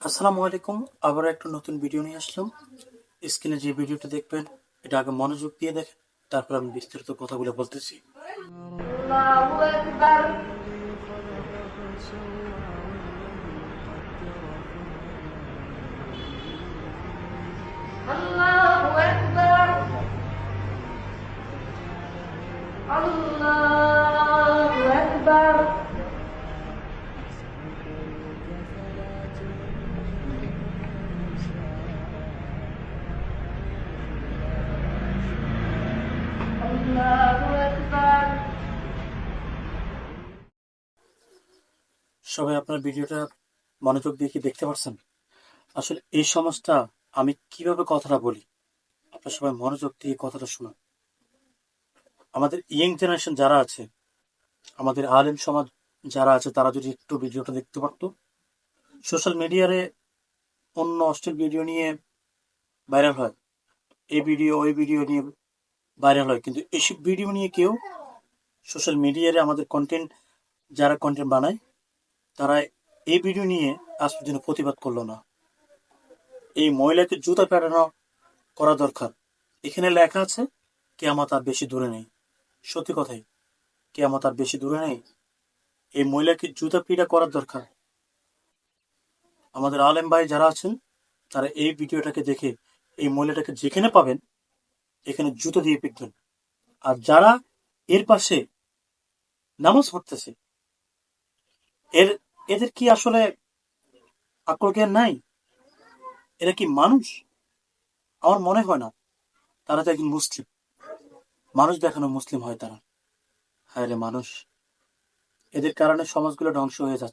আসসালামু আলাইকুম। আবার একটা নতুন ভিডিও নিয়ে আসলাম। স্ক্রিনে যে ভিডিওটা দেখবেন এটা আগে মনোযোগ দিয়ে দেখেন, তারপর আমি বিস্তারিত কথাগুলো বলতেছি। আল্লাহু আকবার। আল্লাহু আকবার। আল্লাহু আকবার। আল্লাহু আকবার। সবাই আপনার ভিডিওটা মনোযোগ দিয়ে কি দেখতে পাচ্ছেন? আসলে এই সমাজটা আমি কিভাবে কথাটা বলি, আপনার সবাই মনোযোগ দিয়ে কথাটা শুনুন। আমাদের ইয়ং জেনারেশন যারা আছে, আমাদের আলেম সমাজ যারা আছে, তারা যদি একটু ভিডিওটা দেখতে পারতো। সোশ্যাল মিডিয়ারে অন্য অশ্লীল ভিডিও নিয়ে ভাইরাল হয়, এই ভিডিও ওই ভিডিও নিয়ে ভাইরাল হয়, কিন্তু এইসব ভিডিও নিয়ে কেউ সোশ্যাল মিডিয়ারে আমাদের কন্টেন্ট, যারা কন্টেন্ট বানায়, তারা এই ভিডিও নিয়ে আজ পর্যন্ত প্রতিবাদ করলো না। এই মহিলাকে জুতা পেটানো করা দরকার। এখানে লেখা আছে কেয়ামত আর বেশি দূরে নেই। সত্যি কথাই, কেয়ামত আর বেশি দূরে নেই। এই মহিলাকে জুতা পিটা করার দরকার। আমাদের আলেম ভাই যারা আছেন, তারা এই ভিডিওটাকে দেখে এই মহিলাটাকে যেখানে পাবেন এখানে জুতো দিয়ে পিটবেন। আর যারা এর পাশে নামাজ পড়তেছে, এর এদের কি আসলে আকল জ্ঞান নাই? এরা কি মানুষ? আমার মনে হয় না। তারা তো একজন মুসলিম, মানুষ দেখানো মুসলিম হয় তারা। হায় রে মানুষ! এদের কারণে সমাজগুলো ধ্বংস হয়ে যাচ্ছে।